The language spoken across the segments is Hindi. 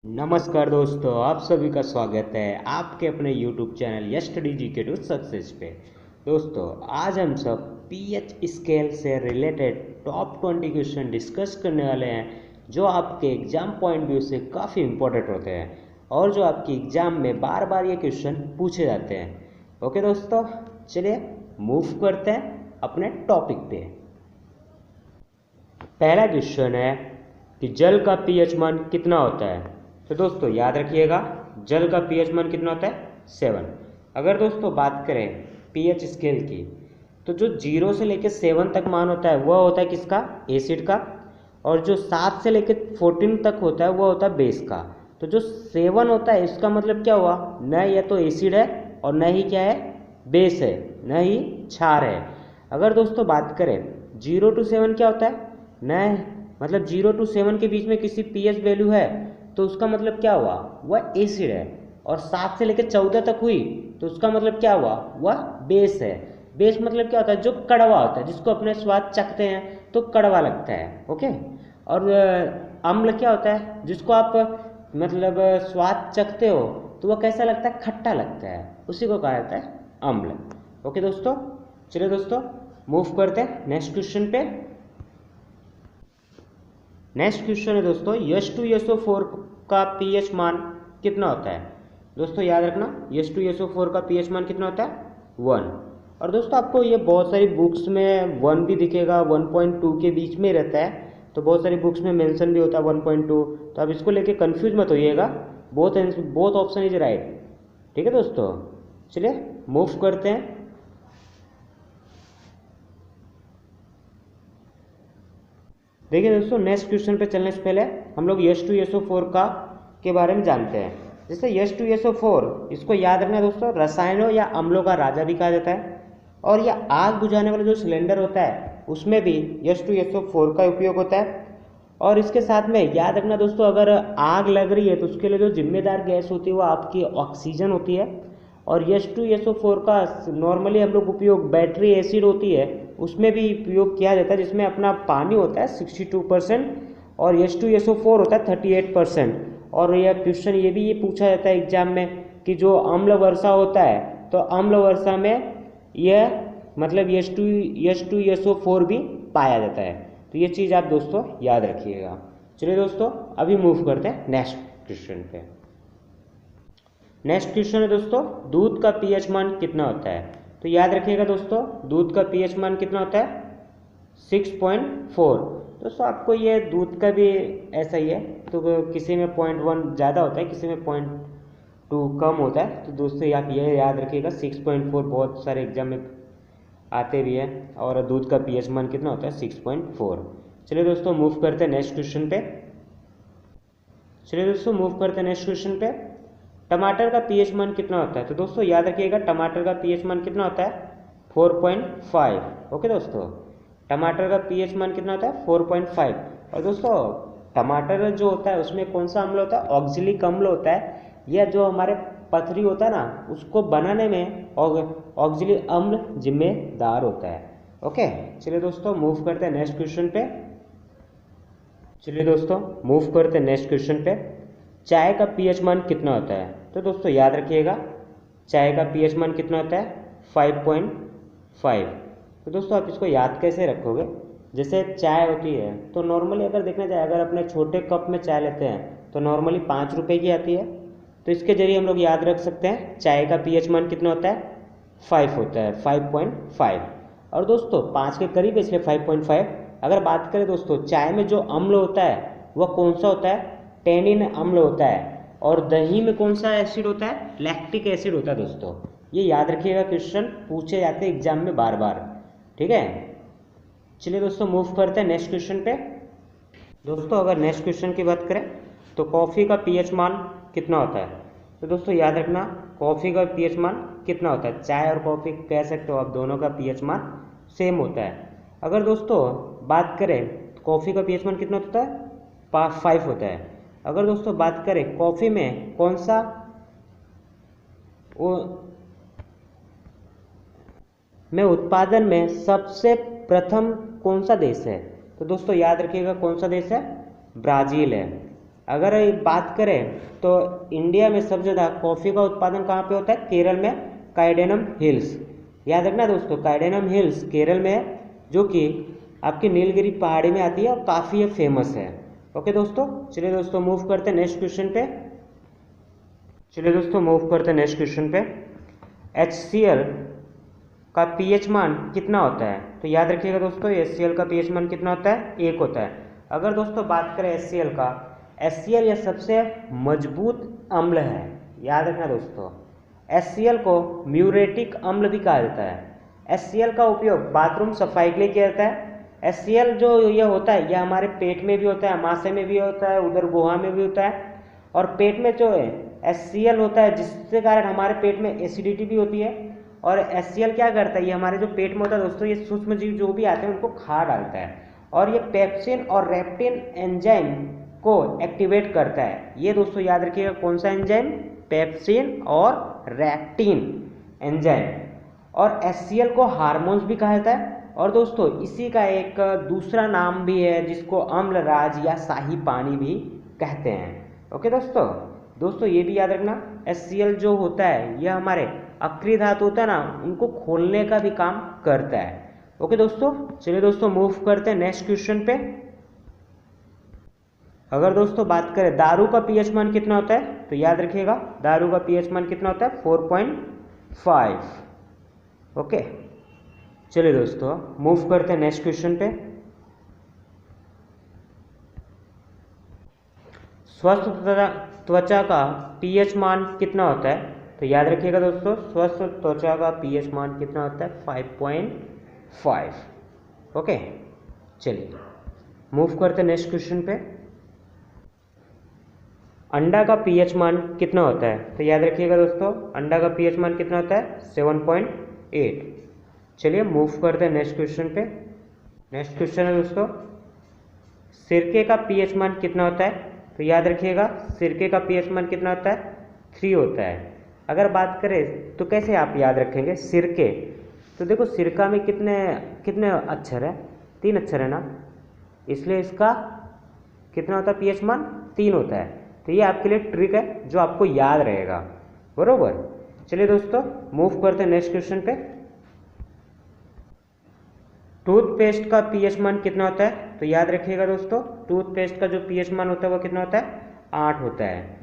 नमस्कार दोस्तों, आप सभी का स्वागत है आपके अपने YouTube channel estudy GK to success पे। दोस्तों, आज हम सब पीएच स्केल से रिलेटेड टॉप 20 क्वेश्चन डिस्कस करने वाले हैं जो आपके एग्जाम पॉइंट व्यू से काफ़ी इंपॉर्टेंट होते हैं और जो आपकी एग्जाम में बार बार ये क्वेश्चन पूछे जाते हैं। ओके दोस्तों, चलिए मूव करते हैं अपने टॉपिक पे। पहला क्वेश्चन है कि जल का पीएच मान कितना होता है। तो दोस्तों याद रखिएगा, जल का पीएच मान कितना होता है 7। अगर दोस्तों बात करें पीएच स्केल की, तो जो 0 से लेकर 7 तक मान होता है वह होता है किसका, एसिड का। और जो 7 से लेकर 14 तक होता है वह होता है बेस का। तो जो 7 होता है इसका मतलब क्या हुआ, न यह तो एसिड है और न ही क्या है, बेस है, न ही क्षार है। अगर दोस्तों बात करें 0 to 7 क्या होता है, न मतलब 0 to 7 के बीच में किसी पीएच वैल्यू है तो उसका मतलब क्या हुआ, वह एसिड है। और 7 से लेकर 14 तक हुई तो उसका मतलब क्या हुआ, वह बेस है। बेस मतलब क्या होता है, जो कड़वा होता है, जिसको अपने स्वाद चखते हैं तो कड़वा लगता है। ओके। और अम्ल क्या होता है, जिसको आप मतलब स्वाद चखते हो तो वह कैसा लगता है, खट्टा लगता है, उसी को कहा जाता है अम्ल। ओके दोस्तों, चलिए दोस्तों मूव करते हैं नेक्स्ट क्वेश्चन पे। नेक्स्ट क्वेश्चन है दोस्तों, H2SO4 का पीएच मान कितना होता है। दोस्तों याद रखना, H2SO4 का पीएच मान कितना होता है 1। और दोस्तों आपको ये बहुत सारी बुक्स में 1 भी दिखेगा, 1.2 के बीच में रहता है। तो बहुत सारी बुक्स में मेंशन भी होता है 1.2। तो आप इसको लेके कंफ्यूज मत होइएगा, बोथ ऑप्शन इज राइट। ठीक है दोस्तों, चलिए मूव करते हैं। देखिए दोस्तों, नेक्स्ट क्वेश्चन पे चलने से पहले हम लोग H2SO4 का के बारे में जानते हैं। जैसे H2SO4, इसको याद रखना दोस्तों, रसायनों या अम्लों का राजा भी कहा जाता है। और यह आग बुझाने वाला जो सिलेंडर होता है उसमें भी H2SO4 का उपयोग होता है। और इसके साथ में याद रखना दोस्तों, अगर आग लग रही है तो उसके लिए जो जिम्मेदार गैस होती है वो आपकी ऑक्सीजन होती है। और H2SO4 का नॉर्मली हम लोग उपयोग बैटरी एसिड होती है उसमें भी उपयोग किया जाता है, जिसमें अपना पानी होता है 62% और H2SO4 होता है 38%। और यह क्वेश्चन ये पूछा जाता है एग्जाम में कि जो अम्ल वर्षा होता है तो अम्ल वर्षा में यह मतलब H2SO4 भी पाया जाता है। तो ये चीज़ आप दोस्तों याद रखिएगा। चलिए दोस्तों अभी मूव करते हैं नेक्स्ट क्वेश्चन पे। नेक्स्ट क्वेश्चन है दोस्तों, दूध का पीएच मान कितना होता है। तो याद रखिएगा दोस्तों, दूध का पीएच मान कितना होता है 6.4। दोस्तों आपको ये दूध का भी ऐसा ही है, तो किसी में 0.1 ज़्यादा होता है, किसी में 0.2 कम होता है। तो दोस्तों आप ये याद रखिएगा 6.4 बहुत सारे एग्जाम में आते भी है। और दूध का पीएच मान कितना होता है 6.4। चलिए दोस्तों मूव करते हैं नेक्स्ट क्वेश्चन पे। नेक्स्ट क्वेश्चन पे, टमाटर का पीएच मान कितना होता है। तो दोस्तों याद रखिएगा, टमाटर का पीएच मान कितना होता है 4.5। ओके दोस्तों, टमाटर का पीएच मान कितना होता है 4.5। और दोस्तों टमाटर जो होता है उसमें कौन सा अम्ल होता है, ऑक्जेलिक अम्ल होता है। यह जो हमारे पथरी होता है ना, उसको बनाने में ऑक्जेलिक अम्ल जिम्मेदार होता है। ओके, चलिए दोस्तों मूव करते हैं नेक्स्ट क्वेश्चन पे। चाय का पीएच मान कितना होता है। तो दोस्तों याद रखिएगा, चाय का पीएच मान कितना होता है 5.5। तो दोस्तों आप इसको याद कैसे रखोगे, जैसे चाय होती है तो नॉर्मली अगर देखना जाए, अगर अपने छोटे कप में चाय लेते हैं तो नॉर्मली 5 रुपये की आती है। तो इसके जरिए हम लोग याद रख सकते हैं चाय का पीएच मान कितना होता है 5 होता है, 5.5। और दोस्तों 5 के करीब है इसलिए 5.5। अगर बात करें दोस्तों, चाय में जो अम्ल होता है वह कौन सा होता है, टेनिन अम्ल होता है। और दही में कौन सा एसिड होता है, लैक्टिक एसिड होता है। दोस्तों ये याद रखिएगा, क्वेश्चन पूछे जाते हैं एग्जाम में बार बार। ठीक है, चलिए दोस्तों मूव करते हैं नेक्स्ट क्वेश्चन पे। दोस्तों अगर नेक्स्ट क्वेश्चन की बात करें तो कॉफ़ी का पीएच मान कितना होता है। तो दोस्तों याद रखना, कॉफ़ी का पीएच मान कितना होता है, चाय और कॉफ़ी कह सकते हो आप, दोनों का पीएच मान सेम होता है। अगर दोस्तों बात करें कॉफ़ी का पीएच मान कितना होता है 5 होता है। अगर दोस्तों बात करें कॉफ़ी में कौन सा उत्पादन में सबसे प्रथम कौन सा देश है। तो दोस्तों याद रखिएगा कौन सा देश है, ब्राज़ील है। अगर बात करें तो इंडिया में सबसे ज़्यादा कॉफ़ी का उत्पादन कहाँ पे होता है? केरल में, कार्डेनम हिल्स। याद रखना दोस्तों, कार्डेनम हिल्स केरल में है, जो कि आपकी नीलगिरी पहाड़ी में आती है और काफ़ी ये फेमस है। ओके दोस्तों, चलिए दोस्तों मूव करते हैं नेक्स्ट क्वेश्चन पे। HCl का pH मान कितना होता है? तो याद रखिएगा दोस्तों, HCl का pH मान कितना होता है? 1 होता है। अगर दोस्तों बात करें HCl का, HCl यह सबसे मजबूत अम्ल है। याद रखना दोस्तों, HCl को म्यूरेटिक अम्ल भी कहा जाता है। HCl का उपयोग बाथरूम सफाई के लिए किया जाता है। HCl जो यह होता है यह हमारे पेट में भी होता है, आमाशय में भी होता है, उधर गुहा में भी होता है। और पेट में जो है HCl होता है, जिसके कारण हमारे पेट में एसिडिटी भी होती है। और HCl क्या करता है, ये हमारे जो पेट में होता है दोस्तों, ये सूक्ष्म जीव जो भी आते हैं उनको खा डालता है और ये पेप्सिन और रेप्टिन एंजाइम को एक्टिवेट करता है। ये दोस्तों याद रखिएगा, कौन सा एंजाइम? पेप्सिन और रेप्टिन एंजाइम। और HCl को हार्मोन्स भी कहा जाता है। और दोस्तों इसी का एक दूसरा नाम भी है जिसको अम्लराज या शाही पानी भी कहते हैं। ओके दोस्तों ये भी याद रखना, HCl जो होता है यह हमारे अक्रिय धातु होता है ना, उनको खोलने का भी काम करता है। ओके दोस्तों, चलिए दोस्तों मूव करते हैं नेक्स्ट क्वेश्चन पे। अगर दोस्तों बात करें दारू का pH मान कितना होता है, तो याद रखिएगा दारू का pH मान कितना होता है? 4.5। ओके, चलिए दोस्तों मूव करते हैं नेक्स्ट क्वेश्चन पे। स्वस्थ त्वचा का pH मान कितना होता है? तो याद रखिएगा दोस्तों, स्वस्थ त्वचा का pH मान कितना होता है? 5.5। ओके, चलिए मूव करते हैं नेक्स्ट क्वेश्चन पे। अंडा का pH मान कितना होता है? तो याद रखिएगा दोस्तों, अंडा का pH मान कितना होता है? 7.8। चलिए मूव करते हैं नेक्स्ट क्वेश्चन पे। नेक्स्ट क्वेश्चन है दोस्तों, सिरके का pH मान कितना होता है? तो याद रखिएगा सिरके का pH मान कितना होता है? 3 होता है। अगर बात करें तो कैसे आप याद रखेंगे सिरके? तो देखो सिरका में कितने कितने अक्षर है? 3 अक्षर है ना, इसलिए इसका कितना होता है pH मान? 3 होता है। तो ये आपके लिए ट्रिक है जो आपको याद रहेगा, बरोबर। चलिए दोस्तों मूव करते हैं नेक्स्ट क्वेश्चन पे। टूथपेस्ट का pH मान कितना होता है? तो याद रखिएगा दोस्तों, टूथपेस्ट का जो pH मान होता है वो कितना होता है? 8 होता है।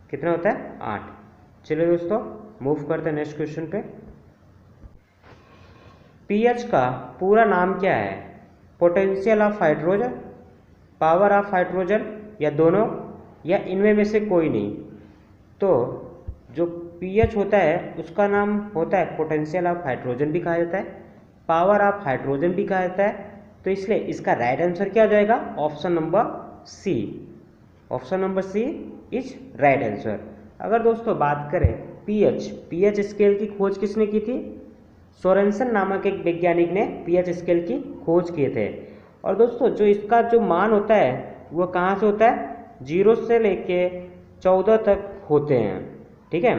कितना होता है? 8। चलिए दोस्तों मूव करते हैं नेक्स्ट क्वेश्चन पे। pH का पूरा नाम क्या है? Potential of hydrogen, power of hydrogen, या दोनों, या इनमें में से कोई नहीं। तो जो pH होता है उसका नाम होता है पोटेंशियल ऑफ हाइड्रोजन भी कहा जाता है, पावर ऑफ हाइड्रोजन भी कहा जाता है। तो इसलिए इसका राइट आंसर क्या हो जाएगा? Option number C. Option number C is right answer. अगर दोस्तों बात करें pH स्केल की खोज किसने की थी? सोरेनसन नामक एक वैज्ञानिक ने pH स्केल की खोज किए थे। और दोस्तों जो इसका जो मान होता है वो कहाँ से होता है? 0 से लेके 14 तक होते हैं, ठीक है।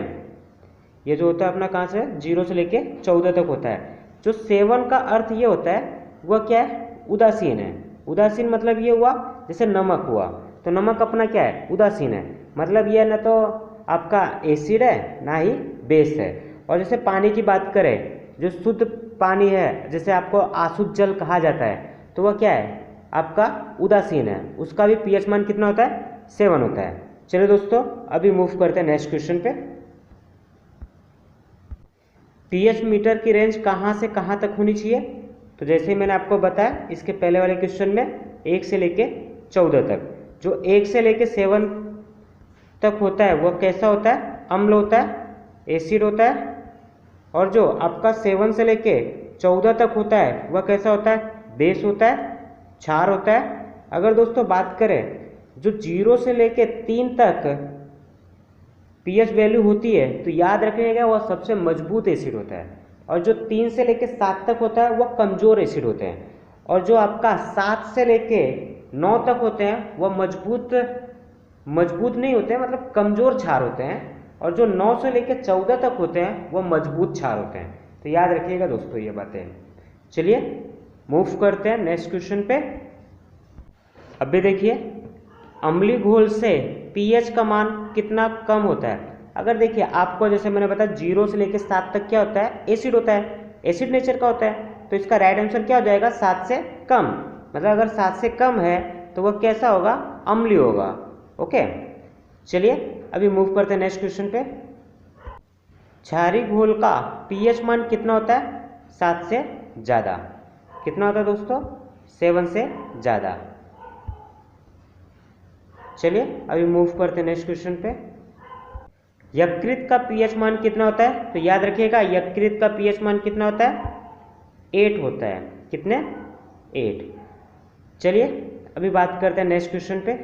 ये जो होता है अपना कहाँ से? 0 से लेके 14 तक होता है। जो 7 का अर्थ ये होता है वह क्या है? उदासीन है। उदासीन मतलब ये हुआ जैसे नमक हुआ, तो नमक अपना क्या है? उदासीन है। मतलब ये ना तो आपका एसिड है ना ही बेस है। और जैसे पानी की बात करें, जो शुद्ध पानी है जैसे आपको अशुद्ध जल कहा जाता है, तो वह क्या है? आपका उदासीन है। उसका भी pH मान कितना होता है? 7 होता है। चलिए दोस्तों अभी मूव करते हैं नेक्स्ट क्वेश्चन पे। pH मीटर की रेंज कहाँ से कहाँ तक होनी चाहिए? तो जैसे ही मैंने आपको बताया इसके पहले वाले क्वेश्चन में 1 से लेके 14 तक। जो 1 से लेके 7 तक होता है वह कैसा होता है? अम्ल होता है, एसिड होता है। और जो आपका 7 से लेके 14 तक होता है वह कैसा होता है? बेस होता है, क्षार होता है। अगर दोस्तों बात करें जो 0 से लेके 3 तक pH वैल्यू होती है तो याद रखिएगा वह सबसे मजबूत एसिड होता है। और जो 3 से लेके 7 तक होता है वह कमजोर एसिड होते हैं। और जो आपका 7 से लेके 9 तक होते हैं वह मजबूत नहीं होते हैं, मतलब कमजोर क्षार होते हैं। और जो 9 से लेके 14 तक होते हैं वह मजबूत क्षार होते हैं। तो याद रखिएगा दोस्तों ये बातें। चलिए मूव करते हैं नेक्स्ट क्वेश्चन पे। अब भी देखिए अम्लीय घोल से पीएच का मान कितना कम होता है। अगर देखिए आपको जैसे मैंने बताया 0 से लेकर 7 तक क्या होता है, एसिड होता है, एसिड नेचर का होता है। तो इसका राइट आंसर क्या हो जाएगा, 7 से कम। मतलब अगर 7 से कम है तो वह कैसा होगा, अम्लीय होगा। ओके, चलिए अभी मूव करते हैं नेक्स्ट क्वेश्चन पे। क्षारीय घोल का पीएच मान कितना होता है, 7 से ज़्यादा। कितना होता है दोस्तों, 7 से ज़्यादा। चलिए अभी मूव करते हैं नेक्स्ट क्वेश्चन पे। यकृत का पीएच मान कितना होता है, तो याद रखिएगा यकृत का पीएच मान कितना होता है, 8 होता है। कितने, 8। चलिए अभी बात करते हैं नेक्स्ट क्वेश्चन पे।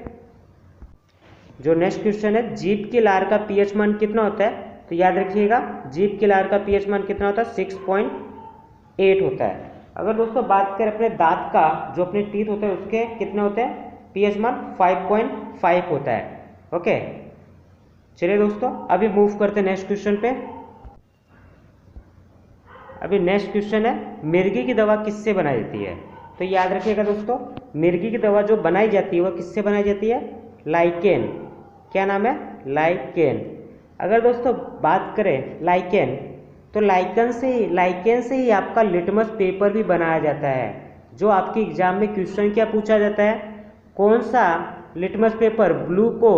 जो नेक्स्ट क्वेश्चन है, जीभ की लार का पीएच मान कितना होता है, तो याद रखिएगा जीभ की लार का पीएच मान कितना होता है, 6.8 होता है। अगर दोस्तों बात करें अपने दांत का, जो अपने टीथ होते हैं उसके कितने होते हैं, पीएच मान 5.5 होता है। ओके, चलिए दोस्तों अभी मूव करते हैं नेक्स्ट क्वेश्चन पे। अभी नेक्स्ट क्वेश्चन है, मिर्गी की दवा किससे बनाई जाती है। तो याद रखिएगा दोस्तों, मिर्गी की दवा जो बनाई जाती है वह किससे बनाई जाती है, लाइकेन। क्या नाम है, लाइकेन। अगर दोस्तों बात करें लाइकेन, तो लाइकेन से ही आपका लिटमस पेपर भी बनाया जाता है। जो आपके एग्जाम में क्वेश्चन क्या पूछा जाता है, कौन सा लिटमस पेपर ब्लू को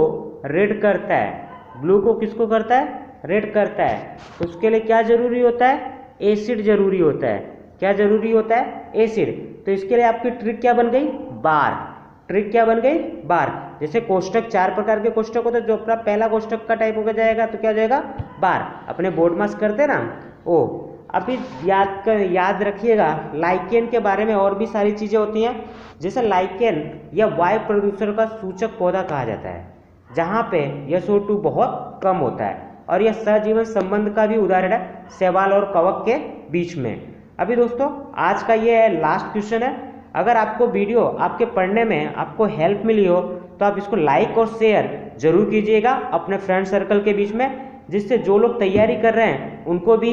रेड करता है, ब्लू को किसको करता है, रेड करता है। उसके लिए क्या जरूरी होता है, एसिड जरूरी होता है। क्या जरूरी होता है, एसिड। तो इसके लिए आपकी ट्रिक क्या बन गई, बार। ट्रिक क्या बन गई, बार। जैसे कोष्टक 4 प्रकार के कोष्टक होते हैं, जो अपना पहला कोष्टक का टाइप हो जाएगा तो क्या हो जाएगा, बार। अपने बोर्ड मास करते ना ओ। अभी याद रखिएगा लाइकेन के बारे में और भी सारी चीज़ें होती हैं। जैसे लाइकेन या वायु प्रदूषण का सूचक पौधा कहा जाता है, जहाँ पे SO2 बहुत कम होता है। और यह सहजीवन संबंध का भी उदाहरण है शैवाल और कवक के बीच में। अभी दोस्तों आज का ये लास्ट क्वेश्चन है। अगर आपको वीडियो आपके पढ़ने में आपको हेल्प मिली हो तो आप इसको लाइक और शेयर जरूर कीजिएगा अपने फ्रेंड सर्कल के बीच में, जिससे जो लोग तैयारी कर रहे हैं उनको भी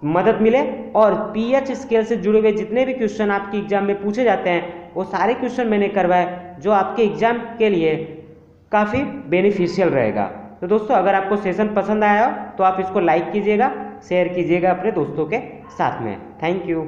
मदद मिले। और पीएच स्केल से जुड़े हुए जितने भी क्वेश्चन आपके एग्जाम में पूछे जाते हैं वो सारे क्वेश्चन मैंने करवाए, जो आपके एग्जाम के लिए काफ़ी बेनिफिशियल रहेगा। तो दोस्तों अगर आपको सेशन पसंद आया हो तो आप इसको लाइक कीजिएगा, शेयर कीजिएगा अपने दोस्तों के साथ में। Thank you.